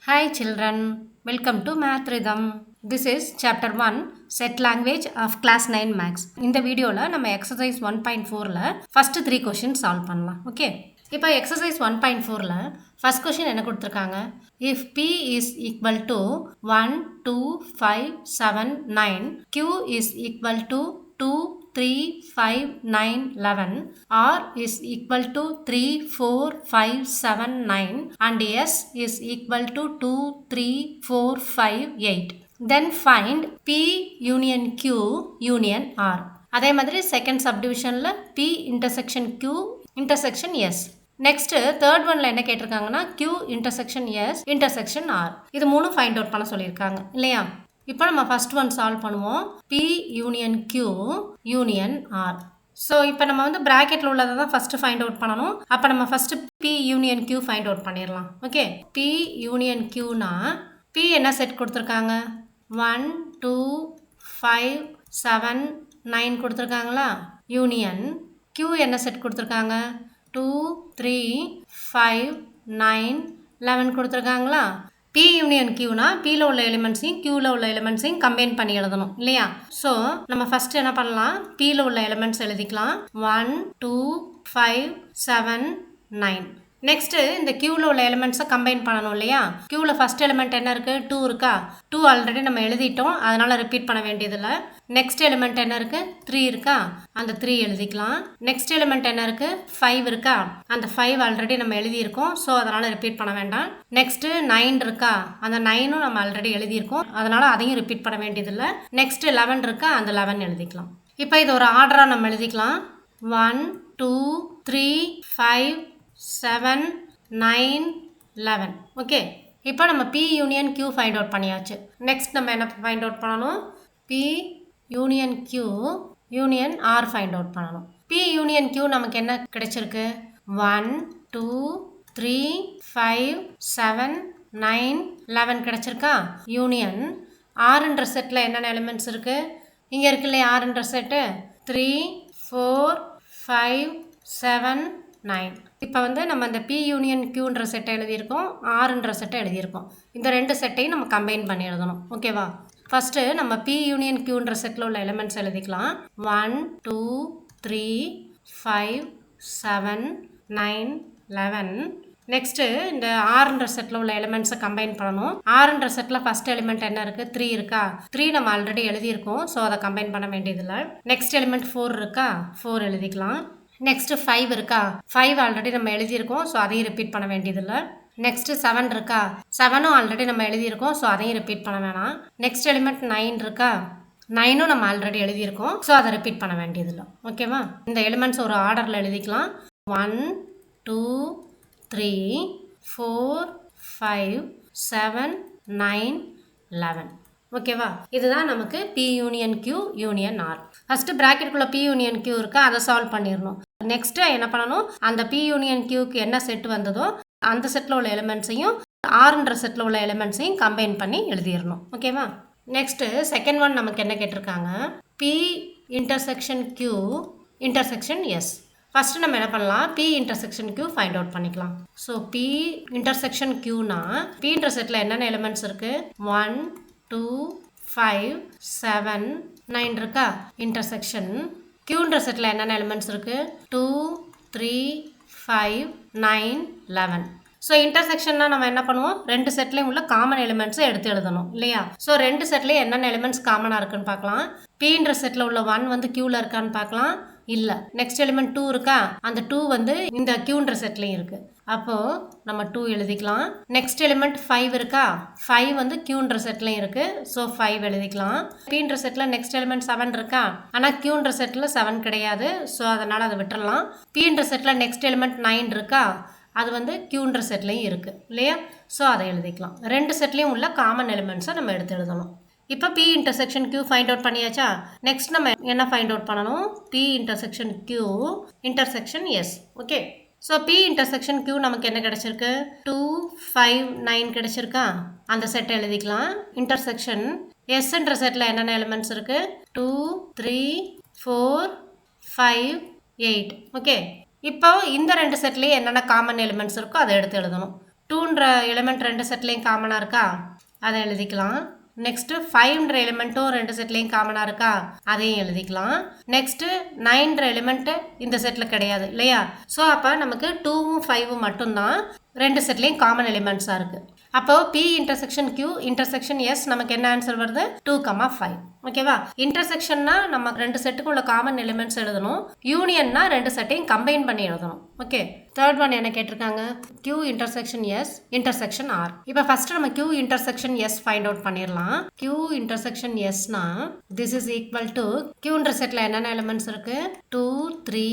Hi children, welcome to Math Rhythm. This is chapter 1 set language of class 9 max. இந்த வீடியோல நம்ம exercise 1.4ல first 3 questions solve பண்ணலாம். Okay. இப்போ exercise 1.4ல first question என்ன கொடுத்திருக்காங்க? If P is equal to 1, 2, 5, 7, 9, Q is equal to 2, 3, 5, 9, 11, R is equal to 3, 4, 5, 7, 9 and S is equal to 2, 3, 4, 5, 8. Then find P union Q union R. அதே மாதிரி second சப்டிவிஷனில் P intersection Q intersection S. Next third ஒன்ல என்ன கேட்டிருக்காங்கன்னா Q intersection S intersection R. இது மூணு find out பண்ண சொல்லியிருக்காங்க இல்லையா? இப்போ நம்ம ஃபர்ஸ்ட் ஒன் சால்வ் பண்ணுவோம். P union Q union R. So இப்போ நம்ம வந்து ப்ராக்கெட்டில் உள்ளதை தான் ஃபஸ்ட்டு ஃபைண்ட் அவுட் பண்ணணும். அப்போ நம்ம first P union Q find out பண்ணிடலாம். ஓகே, P யூனியன் Qனா P என்ன செட் கொடுத்துருக்காங்க? 1, 2, 5, 7, 9 கொடுத்துருக்காங்களா? யூனியன் Q என்ன செட் கொடுத்துருக்காங்க? 2, 3, 5, 9, 11 கொடுத்துருக்காங்களா? P யூனியன் Qனா Pல உள்ள எலிமெண்ட்ஸையும் Qல உள்ள எலிமெண்ட்ஸையும் கம்பைன் பண்ணி எழுதணும் இல்லையா? ஸோ நம்ம ஃபர்ஸ்ட் என்ன பண்ணலாம்? Pல உள்ள எலிமெண்ட்ஸ் எழுதிக்கலாம். 1, 2, 5, 7, 9. நெக்ஸ்ட் இந்த Qல உள்ள எலிமெண்ட்ஸை கம்பைன் பண்ணணும் இல்லையா? Qல ஃபர்ஸ்ட் எலிமெண்ட் என்ன இருக்கு? 2 இருக்கா? 2 ஆல்ரெடி நம்ம எழுதிட்டோம், அதனால ரிப்பீட் பண்ண வேண்டியதில்லை. நெக்ஸ்ட் எலிமெண்ட் என்ன இருக்கு? 3 இருக்கா? அந்த 3 எழுதிக்கலாம். நெக்ஸ்ட் எலிமெண்ட் என்ன இருக்கு? 5 இருக்கா? அந்த 5 ஆல்ரெடி நம்ம எழுதியிருக்கோம், ஸோ அதனால ரிப்பீட் பண்ண வேண்டாம். நெக்ஸ்ட் 9 இருக்கா? அந்த 9ம் நம்ம ஆல்ரெடி எழுதியிருக்கோம், அதனால அதையும் ரிப்பீட் பண்ண வேண்டியதில்லை. நெக்ஸ்ட் 11 இருக்கா? அந்த 11 எழுதிக்கலாம். இப்போ இது ஒரு ஆர்டராக நம்ம எழுதிக்கலாம். 1, 2, 3, 5, 7, 9, 11. ஓகே, இப்போ நம்ம P union Q find out பண்ணியாச்சு. நெக்ஸ்ட் நம்ம என்ன ஃபைண்ட் அவுட் பண்ணணும்? P union Q union R find out பண்ணணும். P யூனியன் Q நமக்கு என்ன கிடைச்சிருக்கு? 1, 2, 3, 5, 7, 9, 11 கிடைச்சிருக்கா? யூனியன் Rன்ற செட்டில் என்னென்ன எலிமெண்ட்ஸ் இருக்கு? இங்கே இருக்கு இல்லையா Rன்ற செட்டு? 3, 4, 5, 7, 9. இப்போ வந்து நம்ம இந்த P யூனியன் Qன்ற செட்டை எழுதியிருக்கோம், Rன்ற செட்டை எழுதியிருக்கோம். இந்த ரெண்டு செட்டையும் நம்ம கம்பைன் பண்ணி எழுதணும். ஓகேவா? ஃபர்ஸ்ட் நம்ம P யூனியன் Qன்ற செட்டில் உள்ள எலிமெண்ட்ஸ் எழுதிக்கலாம். 1, 2, 3, 5, 7, 9, 11. நெக்ஸ்ட் இந்த Rன்ற செட்டில் உள்ள எலிமெண்ட்ஸை கம்பைன் பண்ணணும். Rன்ற செட்டில் ஃபர்ஸ்ட் எலிமெண்ட் என்ன இருக்கு? 3 இருக்கா? 3 நம்ம ஆல்ரெடி எழுதியிருக்கோம், ஸோ அதை கம்பைன் பண்ண வேண்டியதில்லை. நெக்ஸ்ட் எலிமெண்ட் 4 இருக்கா? 4 எழுதிக்கலாம். நெக்ஸ்ட் 5 இருக்கா? 5 ஆல்ரெடி நம்ம எழுதியிருக்கோம், ஸோ அதையும் ரிப்பீட் பண்ண வேண்டியதில்லை. நெக்ஸ்ட் 7 இருக்கா? 7ம் ஆல்ரெடி நம்ம எழுதியிருக்கோம், ஸோ அதையும் ரிப்பீட் பண்ண வேணாம். நெக்ஸ்ட் எலிமெண்ட் 9 இருக்கா? 9ம் நம்ம ஆல்ரெடி எழுதியிருக்கோம், ஸோ அதை ரிப்பீட் பண்ண வேண்டியதில்லை. ஓகேவா? இந்த எலிமெண்ட்ஸ் ஒரு ஆர்டரில் எழுதிக்கலாம். 1, 2, 3, 4, 5, 7, 9, 11. ஓகேவா? இதுதான் நமக்கு P union Q union R. First ப்ராக்கெட்டுக்குள்ள P யூனியன் Q இருக்கா, அதை சால்வ் பண்ணிடணும். நெக்ஸ்ட் என்ன பண்ணணும்? அந்த P யூனியன் Qக்கு என்ன செட் வந்ததோ அந்த செட்டில் உள்ள எலிமெண்ட்ஸையும் Rன்ற செட்டில் உள்ள எலிமெண்ட்ஸையும் கம்பைன் பண்ணி எழுதிடணும். ஓகேவா? நெக்ஸ்ட் செகண்ட் ஒன் நமக்கு என்ன கேட்டிருக்காங்க? P intersection Q intersection S. First நம்ம என்ன பண்ணலாம்? P intersection Q find out பண்ணிக்கலாம். ஸோ P இன்டர்செக்ஷன் Qனா P இன்டர்செக்டில் என்னென்ன எலிமெண்ட்ஸ் இருக்கு? 1, 2, 5, 7, 9 இருக்கா? இன்டர்செக்ஷன் Qன்ற செட்டில் என்னென்ன எலிமெண்ட்ஸ் இருக்கு? 2, 3, 5, 9, 11. ஸோ இன்டர்செக்ஷன்னா நம்ம என்ன பண்ணுவோம்? ரெண்டு செட்லேயும் உள்ள காமன் எலிமெண்ட்ஸை எடுத்து எழுதணும் இல்லையா? ஸோ ரெண்டு செட்லேயும் என்னென்ன எலிமெண்ட்ஸ் காமனாக இருக்குன்னு பார்க்கலாம். Pன்ற செட்டில் உள்ள 1 வந்து Qல இருக்கான்னு பார்க்கலாம். இல்லை. நெக்ஸ்ட் எலிமெண்ட் 2 இருக்கா? அந்த 2 வந்து இந்த Qன்ற செட்லேயும் இருக்கு, அப்போ நம்ம 2 எழுதிக்கலாம். நெக்ஸ்ட் எலிமெண்ட் 5 இருக்கா? 5 வந்து Qன்ற செட்லையும் இருக்கு, ஸோ 5 எழுதிக்கலாம். Pன்ற செட்டில் நெக்ஸ்ட் எலிமெண்ட் 7 இருக்கா? ஆனால் Qன்ற செட்டில் 7 கிடையாது, ஸோ அதனால் அதை விட்டுறலாம். Pன்ற செட்டில் நெக்ஸ்ட் எலிமெண்ட் 9 இருக்கா? அது வந்து Qன்ற செட்லையும் இருக்கு இல்லையா? ஸோ அதை எழுதிக்கலாம். ரெண்டு செட்லேயும் உள்ள காமன் எலிமெண்ட்ஸை நம்ம எடுத்து எழுதணும். இப்போ P intersection Q find out பண்ணியாச்சா? நெக்ஸ்ட் நம்ம என்ன ஃபைண்ட் அவுட் பண்ணணும்? P intersection Q intersection S. Okay, so P intersection Q நமக்கு என்ன கிடைச்சிருக்கு? 2, 5, 9 கிடைச்சிருக்கா? அந்த செட்டை எழுதிக்கலாம். இன்டர்செக்ஷன் Sன்ற செட்டில் என்னென்ன எலிமெண்ட்ஸ் இருக்கு? 2, 3, 4, 5, 8. ஓகே, இப்போ இந்த ரெண்டு செட்லேயே என்னென்ன காமன் எலிமெண்ட்ஸ் இருக்கோ அதை எடுத்து எழுதணும். 2ன்ற எலிமெண்ட் ரெண்டு செட்லேயும் காமனாக இருக்கா, அதை எழுதிக்கலாம். நெக்ஸ்ட்டு 5ன்ற எலிமெண்ட்டும் ரெண்டு செட்லேயும் காமனாக இருக்கா, அதையும் எழுதிக்கலாம். நெக்ஸ்ட்டு 9ன்ற எலிமெண்ட்டு இந்த செட்டில் கிடையாது இல்லையா, ஸோ அப்போ நமக்கு 2வும் 5வும் மட்டும்தான் ரெண்டு செட்லேயும் காமன் எலிமெண்ட்ஸாக இருக்குது. அப்போ P intersection Q intersection S நமக்கு என்ன ஆன்சர் வருது, 2,5. ஓகேவா. இன்டர்செக்ஷன்னா நம்ம ரெண்டு செட்டுக்கு உள்ள காமன் எலிமெண்ட்ஸ் எழுதணும், யூனியன்னா ரெண்டு செட்டையும் கம்பைன் பண்ணி எழுதணும். ஓகே. தேர்ட் ஒன் என்ன கேட்டிருக்காங்க, Q intersection S intersection R. இப்போ ஃபர்ஸ்ட் நம்ம Q intersection S find out பண்ணிடலாம். Q இன்டர்செக்ஷன் Sனா திஸ் இஸ் ஈக்குவல் டு Qன்ற செட்டில் என்னென்ன எலிமெண்ட்ஸ் இருக்கு, 2 3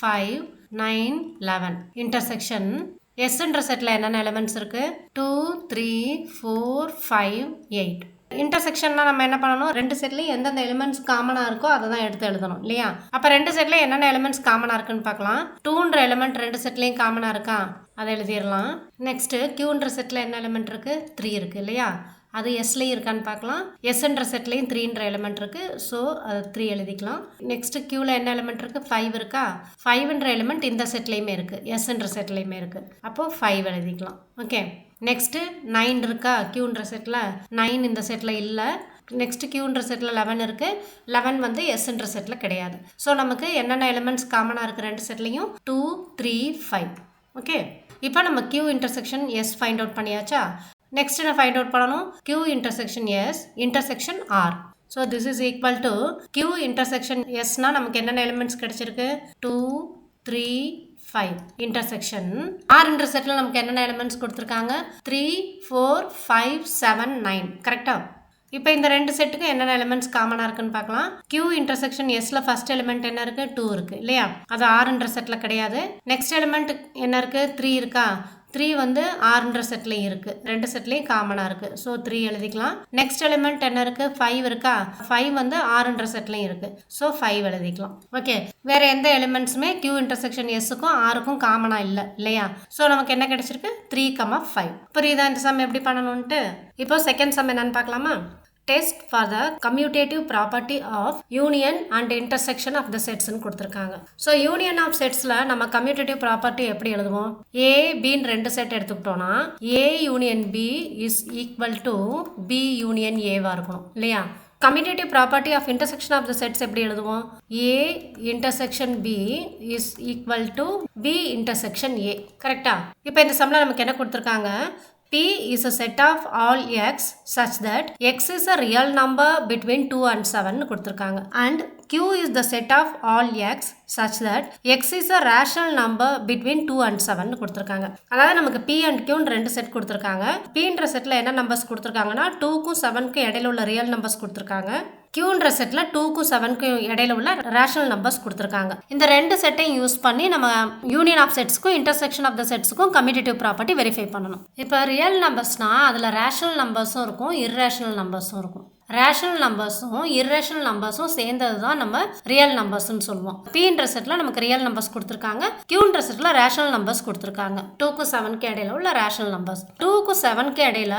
5 9 11. இன்டர்செக்ஷன் எஸ்ன்ற செட்டில் என்னென்ன எலிமெண்ட்ஸ் இருக்கு, 2 3 4 5 8. இன்டர்செக்ஷன்னா நம்ம என்ன பண்ணணும், ரெண்டு செட்லையும் எந்தெந்த எலிமெண்ட்ஸ் காமனாக இருக்கோ அதை தான் எடுத்து எழுதணும் இல்லையா. அப்போ ரெண்டு செட்லையும் என்னென்ன எலிமெண்ட்ஸ் காமனாக இருக்குன்னு பார்க்கலாம். 2ன்ற எலிமெண்ட் ரெண்டு செட்லையும் காமனாக இருக்கா, அதை எழுதிடலாம். நெக்ஸ்ட்டு Qன்ற செட்டில் என்ன எலிமெண்ட் இருக்குது, 3 இருக்குது இல்லையா, அது எஸ்லேயும் இருக்கான்னு பார்க்கலாம். எஸ்ன்ற செட்லேயும் 3ன்ற எலிமெண்ட் இருக்குது, ஸோ அது 3 எழுதிக்கலாம். நெக்ஸ்ட்டு Qவில் என்ன எலிமெண்ட் இருக்குது, 5 இருக்கா, 5ன்ற எலிமெண்ட் இந்த செட்லேயுமே இருக்குது, எஸ்ன்ற செட்லேயுமே இருக்குது, அப்போது 5 எழுதிக்கலாம். ஓகே. நெக்ஸ்ட்டு 9 இருக்கா Qன்ற செட்டில், 9 இந்த செட்டில் இல்லை. நெக்ஸ்ட் Qன்ற செட்டில் 11 இருக்குது, 11 வந்து எஸ்ன்ற செட்டில் கிடையாது. ஸோ நமக்கு என்னென்ன எலிமெண்ட்ஸ் காமனாக இருக்குது ரெண்டு செட்லேயும், 2 3 5. ஓகே. இப்போ நம்ம Q intersection S find out பண்ணியாச்சா. நெக்ஸ்ட் என்ன ஃபைண்ட் அவுட் பண்ணணும், Q intersection S intersection R. So this is equal to Q intersection Sனா நமக்கு என்னென்ன எலிமெண்ட்ஸ் கிடைச்சிருக்கு, 2 3 5. இன்டர்செக்ஷன் Rன்ற செட்டில் நமக்கு என்னென்ன எலிமெண்ட்ஸ் கொடுத்துருக்காங்க, 3 4 5 7 9. கரெக்டாக. இப்போ இந்த ரெண்டு செட்டுக்கும் என்னென்ன எலிமெண்ட்ஸ் காமனாக இருக்குன்னு பார்க்கலாம். Q இன்டர்செக்ஷன் எஸ்ல ஃபர்ஸ்ட் எலிமெண்ட் என்ன இருக்குது, 2 இருக்குது இல்லையா, அது Rன்ற செட்டில் கிடையாது. நெக்ஸ்ட் எலிமெண்ட் என்ன இருக்குது, 3 இருக்கா, 3 வந்து Rன்ற செட்லேயும் இருக்குது, ரெண்டு செட்லேயும் காமனாக இருக்குது, ஸோ 3 எழுதிக்கலாம். நெக்ஸ்ட் எலிமெண்ட் என்ன இருக்குது, 5 இருக்கா, 5 வந்து Rன்ற செட்லேயும் இருக்குது, ஸோ 5 எழுதிக்கலாம். ஓகே. வேறு எந்த எலிமெண்ட்ஸுமே Q இன்டர்செக்ஷன் எஸ்ஸுக்கும் ஆருக்கும் காமனாக இல்லை இல்லையா, ஸோ நமக்கு என்ன கிடைச்சிருக்கு, 3,5. புரியுதா இந்த சம் எப்படி பண்ணணும்ன்ட்டு. இப்போ செகண்ட் சம் என்னன்னு பார்க்கலாமா. Test for the commutative property of union and intersection of the sets ன்னு கொடுத்துருக்காங்க. ஸோ யூனியன் ஆஃப் செட்ஸில் நம்ம கம்யூட்டேட்டிவ் ப்ராப்பர்ட்டி எப்படி எழுதுவோம், A Bன்னு ரெண்டு செட் எடுத்துக்கிட்டோன்னா A union B is equal to B union ஏவாக இருக்கணும் இல்லையா. Commutative property of intersection of the sets எப்படி எழுதுவோம், A intersection B is equal to B intersection A. கரெக்டா. இப்போ இந்த சம்மில் நமக்கு என்ன கொடுத்துருக்காங்க, P is a set of all x such that x is a real number between 2 and 7 கொடுத்துருக்காங்க. And Q is the set of all x such that x is a rational number between 2 and 7 கொடுத்துருக்காங்க. அதாவது நமக்கு P and Q ரெண்டு set கொடுத்துருக்காங்க. Pன்ற settle என்ன numbers கொடுத்துருக்காங்கன்னா 2க்கும் 7க்கும் இடையில உள்ள ரியல் நம்பர்ஸ் கொடுத்துருக்காங்க. Qன்ற செட்டில் 2க்கும் 7க்கும் இடையில உள்ள ரேஷனல் நம்பர்ஸ் கொடுத்துருக்காங்க. இந்த ரெண்டு செட்டையும் யூஸ் பண்ணி நம்ம யூனியன் ஆஃப் செட்ஸ்க்கும் இன்டர்செக்ஷன் ஆஃப் த செட்ஸ்க்கும் கம்யூட்டேட்டிவ் ப்ராப்பர்ட்டி வெரிஃபை பண்ணணும். இப்போ ரியல் நம்பர்ஸ்னால் அதில் ரேஷனல் நம்பர்ஸும் இருக்கும், இர்ரேஷனல் நம்பர்ஸும் இருக்கும். ரேஷனல் நம்பர்ஸும் இர்ரேஷனல் நம்பர்ஸும் சேர்ந்தது தான் நம்ம ரியல் நம்பர்ஸ்ன்னு சொல்லுவோம். Pன்ற செட்டில் நமக்கு ரியல் நம்பர்ஸ் கொடுத்துருக்காங்க, Qன்ற செட்டில் ரேஷனல் நம்பர்ஸ் கொடுத்துருக்காங்க. 2க்கும் 7க்கு இடையில உள்ள ரேஷனல் நம்பர்ஸ். 2க்கும் 7க்கு இடையில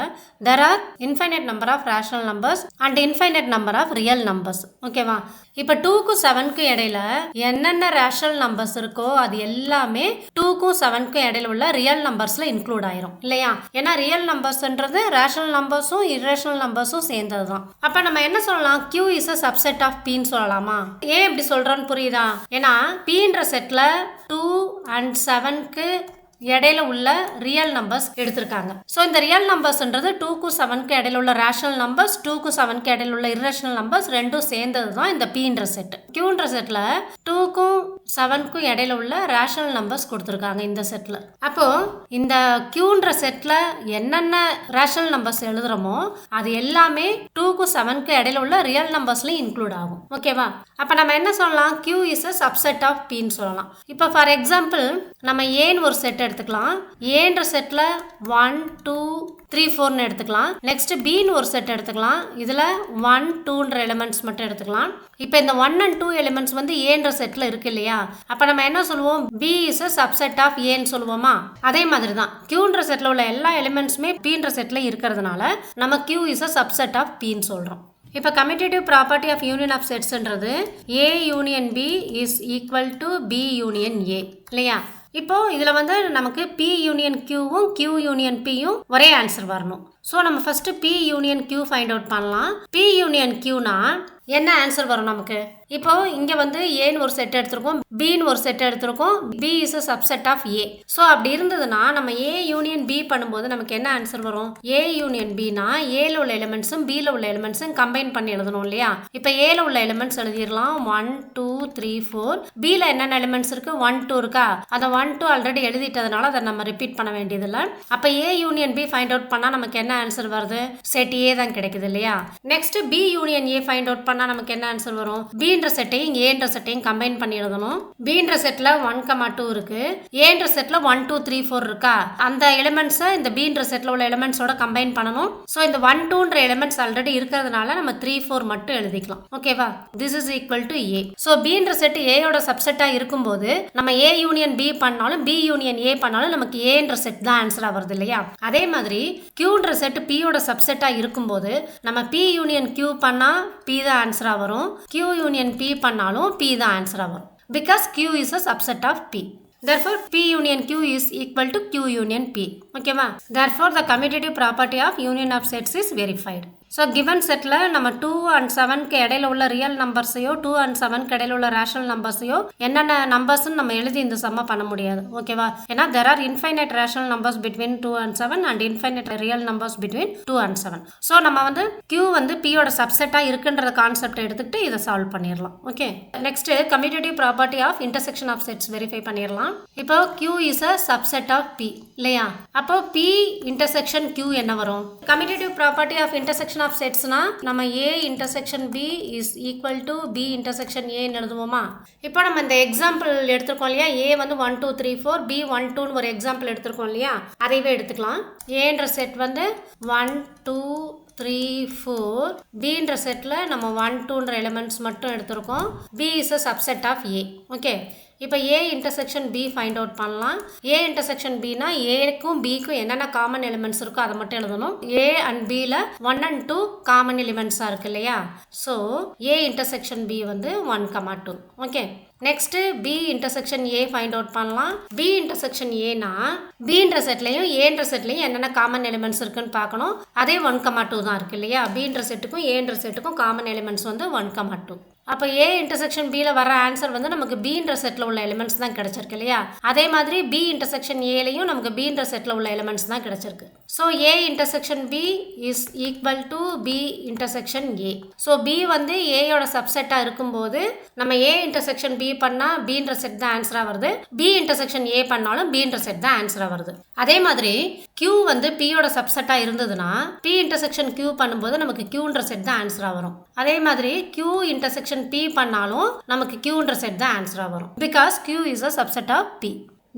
there are infinite number of rational numbers and infinite number of real numbers. ஓகேவா. இப்போ 2க்கும் 7க்கு இடையில என்னென்ன ரேஷனல் நம்பர்ஸ் இருக்கோ அது எல்லாமே 2க்கும் 7க்கும் இடையில உள்ள ரியல் நம்பர்ஸ்ல இன்க்ளூட் ஆயிரும் இல்லையா. ஏன்னா ரியல் நம்பர்ஸ்ன்றது ரேஷனல் நம்பர்ஸும் இர்ரேஷனல் நம்பர்ஸும் சேர்ந்தது தான். அப்ப நம்ம என்ன சொல்லலாம், Q is a subset of Pன்னு சொல்லலாமா. ஏன் இப்படி சொல்றோன்னு புரியுதா, ஏன்னா Pன்ற செட்ல 2 and 7க்கு இடையில உள்ள ரியல் நம்பர்ஸ் எடுத்திருக்காங்க. ஸோ இந்த ரியல் நம்பர்ஸ்ன்றது 2க்கும் 7க்கு இடையில உள்ள ரேஷனல் நம்பர்ஸ், 2க்கும் 7க்கு இடையில உள்ள இர்ரேஷனல் நம்பர்ஸ் ரெண்டும் சேர்ந்தது தான் இந்த Pன்ற செட். Qன்ற செட்ல 2க்கும் 7க்கும் இடையில உள்ள ரேஷனல் நம்பர்ஸ் கொடுத்துருக்காங்க இந்த செட்ல. அப்போ இந்த Qன்ற செட்ல என்னென்ன ரேஷனல் நம்பர்ஸ் எழுதுறோமோ அது எல்லாமே 2க்கும் 7க்கு இடையில உள்ள ரியல் நம்பர்ஸ்லயும் இன்க்ளூட் ஆகும். ஓகேவா. அப்ப நம்ம என்ன சொல்லலாம், Q is a subset of Pன்னு சொல்லலாம். இப்போ ஃபார் எக்ஸாம்பிள் நம்ம ஏன்னு ஒரு செட் எடுத்துக்கலாம். ஏன்ற செட்ல 1 2 3 4ன்னு எடுத்துக்கலாம். நெக்ஸ்ட் Bன்னு ஒரு செட் எடுத்துக்கலாம். இதுல 1 2ன்ற எலிமெண்ட்ஸ் மட்டும் எடுத்துக்கலாம். இப்போ இந்த 1 and 2 எலிமெண்ட்ஸ் வந்து ஏன்ற செட்ல இருக்கு இல்லையா. அப்ப நம்ம என்ன சொல்லுவோம், B is a subset of Aன்னு சொல்லுவோமா. அதே மாதிரி தான் Qன்ற செட்ல உள்ள எல்லா எலிமெண்ட்ஸுமே Pன்ற செட்ல இருக்கிறதுனால நம்ம Q is a subset of Pன்னு சொல்றோம். இப்போ commutative property of union of செட்ஸ்ன்றது A union B is equal to B union A இல்லையா. இப்போ இதில் வந்து நமக்கு P யூனியன் Qவும் Q யூனியன் Pயும் ஒரே ஆன்சர் வரணும். ஸோ நம்ம first P union Q find out பண்ணலாம். P யூனியன் Qனா என்ன ஆன்சர் வரும் நமக்கு? இப்போ இங்கே வந்து ஏன்னு ஒரு செட் எடுத்திருக்கோம், பின்னு ஒரு செட் எடுத்திருக்கோம். B is a subset of A. So அப்படி இருந்ததுன்னா நம்ம ஏ யூனியன் பி பண்ணும்போது நமக்கு என்ன ஆன்சர் வரும்? ஏ யூனியன் பினா ஏல உள்ள எலிமெண்ட்ஸும் பியில் உள்ள எலிமெண்ட்ஸும் கம்பைன் பண்ணி எழுதணும் இல்லையா? இப்போ ஏல உள்ள எலிமெண்ட்ஸ் எழுதிடலாம் 1 2 3 4. பியில் என்னென்ன எலிமெண்ட்ஸ் இருக்கு? 1 2 இருக்கா? அதை 1 2 ஆல்ரெடி எழுதிட்டதுனால அதை நம்ம ரிப்பீட் பண்ண வேண்டியதில்லை. அப்போ A union B find out பண்ணால் நமக்கு என்ன ஆன்சர் வருது? செட் ஏ தான் கிடைக்குது இல்லையா? Next B union A find out பண்ணால் நமக்கு என்ன ஆன்சர் வரும்? பின்ற செட்டையும் ஏன்ற செட்டையும் கம்பைன் பண்ணி எழுதணும். பின்ற செட்ல 1,2 இருக்கு, ஏன்ற செட்ல 1 2 3 4 இருக்கா? அந்த எலிமெண்ட்ஸை இந்த பின்ற செட்ல உள்ள எலிமெண்ட்ஸோட கம்பைன் பண்ணணும். ஸோ இந்த 1 2ன்ற எலிமெண்ட்ஸ் ஆல்ரெடி இருக்கிறதுனால நம்ம 3 4 மட்டும் எழுதிக்கலாம். ஓகேவா? This is equal to A. So பின்ற செட் ஏயோட சப்செட்டா இருக்கும்போது நம்ம ஏ யூனியன் பி பண்ணாலும் பி யூனியன் ஏ பண்ணாலும் நமக்கு ஏன்ற செட் தான் ஆன்சரா வருது இல்லையா? அதே மாதிரி கியூன்ற செட் பியோட சப்செட்டா இருக்கும்போது நம்ம பி யூனியன் கியூ பண்ணா பி தான் ஆன்சரா வரும், கியூ யூனியன் பி பண்ணாலும் பி தான் ஆன்சரா வரும். Because Q is a subset of P. Therefore, P union Q is equal to Q union P. Okay va? Therefore, the commutative property of union of sets is verified. So given settle நம்ம 2 and 7க்கு இடையில உள்ள real நம்பர்ஸையோ 2 and 7க்கு இடையில உள்ள rational நம்பர்ஸையோ என்னென்ன நம்பர்ஸ்ன்னு நம்ம எழுதி இந்த சம்மை பண்ண முடியாது. ஓகேவா? ஏன்னா there are infinite rational numbers between 2 and 7 and infinite real numbers between 2 and 7. So நம்ம வந்து Q வந்து Pயோட சப்செட்டாக இருக்குன்ற கான்செப்டை எடுத்துக்கிட்டு இதை சால்வ் பண்ணிடலாம். Okay, next commutative property of intersection of sets verify பண்ணிடலாம். இப்போ Q is a subset of P இல்லையா? அப்போ P இன்டர்செக்ஷன் Q என்ன வரும்? Commutative property of intersection of செட்ஸ்னா நம்ம A intersection B is equal to B intersection A எழுதுவோமா? இப்போ நம்ம இந்த எக்ஸாம்பிள் எடுத்துருக்கோம் இல்லையா? A வந்து 1 2 3 4, B 1 2ன்னு ஒரு எக்ஸாம்பிள் எடுத்துருக்கோம் இல்லையா? அதைவே எடுத்துக்கலாம். ஏன்ற செட் வந்து 1 2 3 4, Bன்ற செட்டில் நம்ம 1 2ன்ற எலிமெண்ட்ஸ் மட்டும் எடுத்திருக்கோம். B is a subset of A. Okay, இப்போ A intersection B find out பண்ணலாம். A இன்டர்செக்ஷன் Bனா ஏக்கும் பிக்கும் என்னென்ன காமன் எலிமெண்ட்ஸ் இருக்கோ அதை மட்டும் எழுதணும். A அண்ட் Bல 1 and 2 காமன் எலிமெண்ட்ஸாக இருக்கு இல்லையா? ஸோ A இன்டர்செக்ஷன் B வந்து 1,2. Okay, next B intersection A find out பண்ணலாம். B இன்டர்செக்ஷன் Aனா Bன்ற செட்லையும் Aன்ற செட்லையும் என்னென்ன காமன் எலிமெண்ட்ஸ் இருக்குன்னு பார்க்கணும். அதே 1,2 தான் இருக்கு இல்லையா? Bன்ற செட்டுக்கும் Aன்ற செட்டுக்கும் காமன் எலிமெண்ட்ஸ் வந்து 1,2. அப்போ A இன்டர்செக்ஷன் Bல வர ஆன்சர் வந்து நமக்கு Bன்ற செட்டில் உள்ள எலிமெண்ட்ஸ் தான் கிடைச்சிருக்கு இல்லையா? அதே மாதிரி B இன்டர்செக்ஷன் Aலையும் நமக்கு Bன்ற செட்டில் உள்ள எலிமெண்ட்ஸ் தான் கிடைச்சிருக்கு. So A intersection B is equal to B intersection A. So B வந்து Aயோட சப்செட்டாக இருக்கும்போது நம்ம A இன்டர்செக்ஷன் B பண்ணால் Bன்ற செட் தான் ஆன்சராக வருது, B இன்டர்செக்ஷன் A பண்ணாலும் Bன்ற செட் தான் ஆன்சராக வருது. அதே மாதிரி Q வந்து Pயோட சப்செட்டாக இருந்ததுன்னா P இன்டர்செக்ஷன் Q பண்ணும்போது நமக்கு Qன்ற செட் தான் ஆன்சராக வரும். அதே மாதிரி Q இன்டர்செக்ஷன் P பண்ணாலும் நமக்கு Qன்ற செட் தான் ஆன்சரா வரும். Because Q is a subset of P.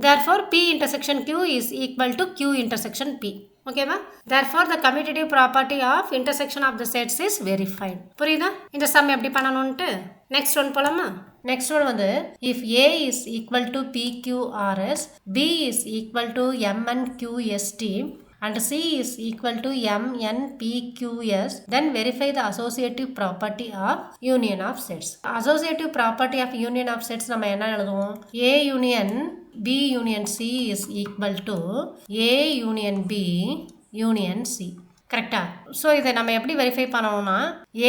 Therefore, P intersection Q is equal to Q intersection P. Okay ma? Therefore, the commutative property of intersection of the sets is verified. புரியுதா? இந்த some எப்படி பண்ணணும்ட்டு next one போலாமா? Next one வந்து if A is equal to PQRS, B is equal to MNQST and C is equal to MNPQS, then verify the associative property of union of sets. Associative property of union of sets நம்ம என்ன எழுதுவோம்? A union B union C is equal to A union B union C. கரெக்டா? So இதை நம்ம எப்படி verify பண்ணணும்னா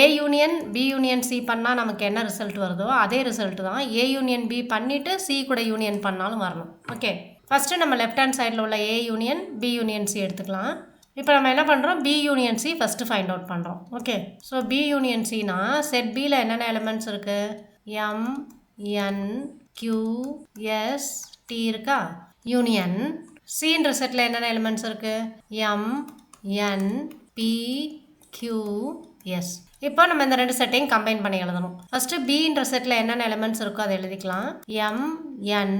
A union B union C பண்ணால் நமக்கு என்ன ரிசல்ட் வருதோ அதே ரிசல்ட் தான் A யூனியன் B பண்ணிவிட்டு C கூட யூனியன் பண்ணாலும் வரணும். ஓகே, ஃபஸ்ட்டு நம்ம லெஃப்ட் ஹேண்ட் சைடில் உள்ள A union B union C எடுத்துக்கலாம். இப்போ நம்ம என்ன பண்ணுறோம்? B union C first find out பண்ணுறோம். ஓகே, ஸோ B யூனியன் Cனா செட் Bயில் என்னென்ன எலிமெண்ட்ஸ் இருக்குது? M N Q S T இருக்கா? யூனியன் Cன்ற செட்டில் என்னென்ன எலிமெண்ட்ஸ் இருக்குது? M N P Q S. இப்போ நம்ம இந்த ரெண்டு செட்டையும் கம்பைன் பண்ணி எழுதணும். ஃபஸ்ட்டு Bன்ற செட்டில் என்னென்ன எலிமெண்ட்ஸ் இருக்கோ அதை எழுதிக்கலாம். M N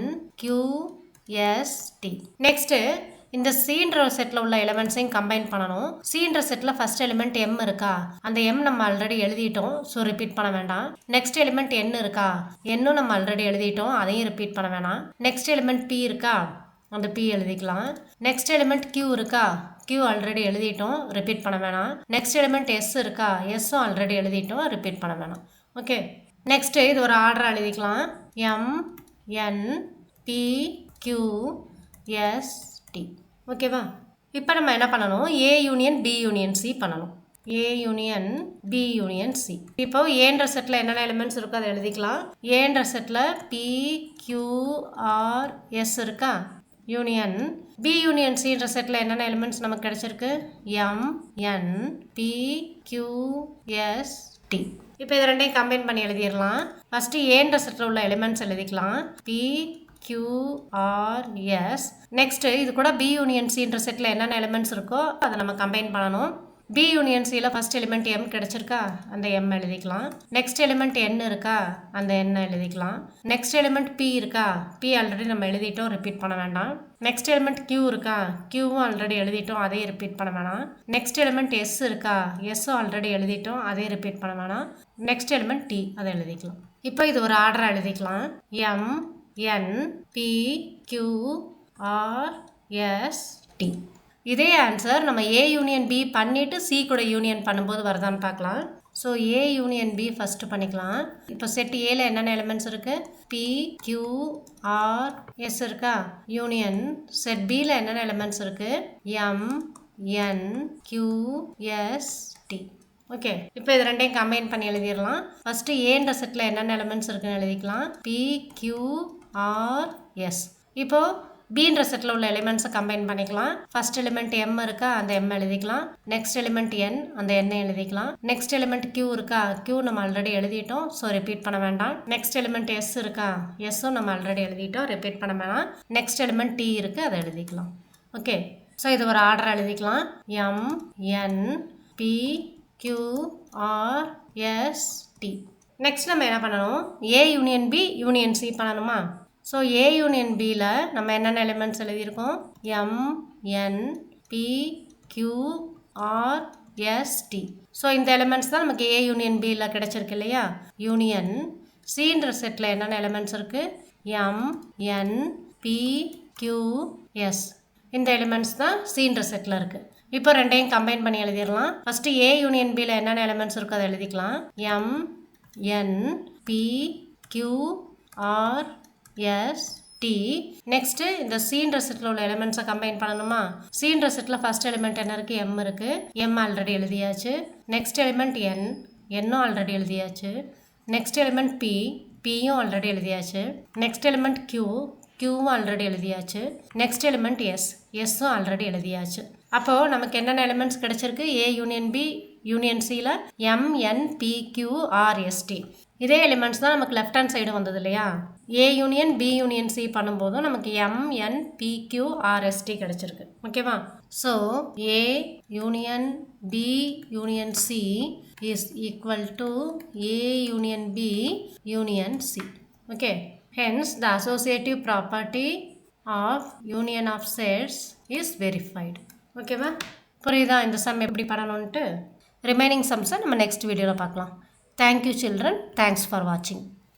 Q S T. Next இந்த Cன்ற செட்டில் உள்ள எலிமெண்ட்ஸையும் கம்பைன் பண்ணணும். Cன்ற செட்டில் ஃபர்ஸ்ட் எலிமெண்ட் M இருக்கா? அந்த M நம்ம ஆல்ரெடி எழுதிட்டோம், ஸோ ரிப்பீட் பண்ண வேண்டாம். நெக்ஸ்ட் எலிமெண்ட் N இருக்கா? N நம்ம ஆல்ரெடி எழுதிட்டோம், அதையும் ரிப்பீட் பண்ண வேணாம். நெக்ஸ்ட் எலிமெண்ட் P இருக்கா? அந்த P எழுதிக்கலாம். நெக்ஸ்ட் எலிமெண்ட் Q இருக்கா? Q ஆல்ரெடி எழுதிட்டோம், ரிப்பீட் பண்ண வேணாம். நெக்ஸ்ட் எலிமெண்ட் S இருக்கா? Sஸும் ஆல்ரெடி எழுதிட்டோம், ரிப்பீட் பண்ண வேணாம். ஓகே, நெக்ஸ்ட்டு இது ஒரு ஆர்டராக எழுதிக்கலாம். M N P QST. ஓகேவா? இப்போ நம்ம என்ன பண்ணணும்? A union B union C பண்ணணும். A union B union C. இப்போ ஏன்ற செட்டில் என்னென்ன எலிமெண்ட்ஸ் இருக்கோ அதை எழுதிக்கலாம். ஏன்ற செட்டில் P, Q, R, S இருக்கா? யூனியன் B யூனியன் Cன்ற செட்டில் என்னென்ன எலிமெண்ட்ஸ் நமக்கு கிடைச்சிருக்கு? M, N, P, Q, S, T. இப்போ இது ரெண்டையும் கம்பைன் பண்ணி எழுதிடலாம். ஃபஸ்ட்டு ஏன்ற செட்டில் உள்ள எலிமெண்ட்ஸ் எழுதிக்கலாம். P, Q, R, S. Next இது கூட B யூனியன் Cன்ற செட்டில் என்னென்ன எலிமெண்ட்ஸ் இருக்கோ அதை நம்ம கம்பைன் பண்ணணும். B யூனியன் Cல ஃபர்ஸ்ட் எலிமெண்ட் M கிடைச்சிருக்கா? அந்த M எழுதிக்கலாம். நெக்ஸ்ட் எலிமெண்ட் N இருக்கா? அந்த N எழுதிக்கலாம். நெக்ஸ்ட் எலிமெண்ட் P இருக்கா? P ஆல்ரெடி நம்ம எழுதிட்டோம், ரிப்பீட் பண்ண வேண்டாம். நெக்ஸ்ட் எலிமெண்ட் Q இருக்கா? Qவும் ஆல்ரெடி எழுதிட்டோம், அதையும் ரிப்பீட் பண்ண வேணாம். நெக்ஸ்ட் எலிமெண்ட் S இருக்கா? Sவும் ஆல்ரெடி எழுதிட்டோம், அதையும் ரிப்பீட் பண்ண வேணாம். நெக்ஸ்ட் எலிமெண்ட் T, அதை எழுதிக்கலாம். இப்போ இது ஒரு ஆர்டராக எழுதிக்கலாம். M, N, P, Q, R, S, T. இதே ஆன்சர் நம்ம A யூனியன் B பண்ணிவிட்டு C கூட யூனியன் பண்ணும்போது வருதான்னு பார்க்கலாம். So A union B first பண்ணிக்கலாம். இப்போ செட் ஏல என்னென்ன எலிமெண்ட்ஸ் இருக்குது? P, Q, R, S இருக்கா? யூனியன் செட் Bயில் என்னென்ன எலிமெண்ட்ஸ் இருக்குது? M, N, Q, S, T. Okay, இப்போ இது ரெண்டையும் கம்பைன் பண்ணி எழுதிடலாம். ஃபஸ்ட்டு ஏன்ற செட்டில் என்னென்ன எலிமெண்ட்ஸ் இருக்குன்னு எழுதிக்கலாம். P, Q, R, S. இப்போது Bன்ற செட்டில் உள்ள எலிமெண்ட்ஸை கம்பைன் பண்ணிக்கலாம். ஃபர்ஸ்ட் எலிமெண்ட் M இருக்கா? அந்த M எழுதிக்கலாம். நெக்ஸ்ட் எலிமெண்ட் N, அந்த N எழுதிக்கலாம். நெக்ஸ்ட் எலிமெண்ட் Q இருக்கா? Q நம்ம ஆல்ரெடி எழுதிட்டோம், ஸோ ரிப்பீட் பண்ண வேண்டாம். நெக்ஸ்ட் எலிமெண்ட் S இருக்கா? Sவும் நம்ம ஆல்ரெடி எழுதிட்டோம், ரிப்பீட் பண்ண வேணாம். நெக்ஸ்ட் எலிமெண்ட் T இருக்குது, அதை எழுதிக்கலாம். ஓகே, ஸோ இது ஒரு ஆர்டர் எழுதிக்கலாம். M, N, P, Q, R, S, T. Next நம்ம என்ன பண்ணணும்? A union B union C பண்ணணுமா? ஸோ A யூனியன் Bயில் நம்ம என்னென்ன எலிமெண்ட்ஸ் எழுதியிருக்கோம்? M, N, P, Q, R, S, T. So இந்த எலிமெண்ட்ஸ் தான் நமக்கு A யூனியன் Bயில் கிடச்சிருக்கு இல்லையா? யூனியன் Cன்ற செட்டில் என்னென்ன எலிமெண்ட்ஸ் இருக்குது? M, N, P, Q, S. இந்த எலிமெண்ட்ஸ் தான் Cன்ற செட்டில் இருக்குது. இப்போ ரெண்டையும் கம்பைன் பண்ணி எழுதிடலாம். ஃபஸ்ட்டு A யூனியன் Bயில் என்னென்ன எலிமெண்ட்ஸ் இருக்கோ அதை எழுதிக்கலாம். M, N, P, Q, R, S, T. Next இந்த Cன்ற செட்டில் உள்ள எலிமெண்ட்ஸை கம்பைன் பண்ணணுமா? Cன்ற செட்டில் ஃபர்ஸ்ட் எலிமெண்ட் என்ன இருக்குது? M இருக்குது. M ஆல்ரெடி எழுதியாச்சு. நெக்ஸ்ட் எலிமெண்ட் N, Nனும் ஆல்ரெடி எழுதியாச்சு. நெக்ஸ்ட் எலிமெண்ட் P, Pயும் ஆல்ரெடி எழுதியாச்சு. நெக்ஸ்ட் எலிமெண்ட் Q, Qவும் ஆல்ரெடி எழுதியாச்சு. நெக்ஸ்ட் எலிமெண்ட் S, Sவும் ஆல்ரெடி எழுதியாச்சு. அப்போது நமக்கு என்னென்ன எலிமெண்ட்ஸ் கிடச்சிருக்கு? A யூனியன் B யூனியன் Cயில் M, N, P, Q, R, S, T. இதே எலிமெண்ட்ஸ் தான் நமக்கு லெஃப்ட் ஹேண்ட் சைடு வந்தது இல்லையா? A union B union C பண்ணும்போதும் நமக்கு M, N, P, Q, R, S, T கிடச்சிருக்கு. ஓகேவா? So A union B union C is equal to A union B union C. Okay, hence the associative property of union of sets is verified. ஓகேவா? புரியுதா இந்த some எப்படி பண்ணணுன்ட்டு? Remaining சம்ஸை நம்ம next வீடியோவில் பார்க்கலாம். Thank you children. Thanks for watching.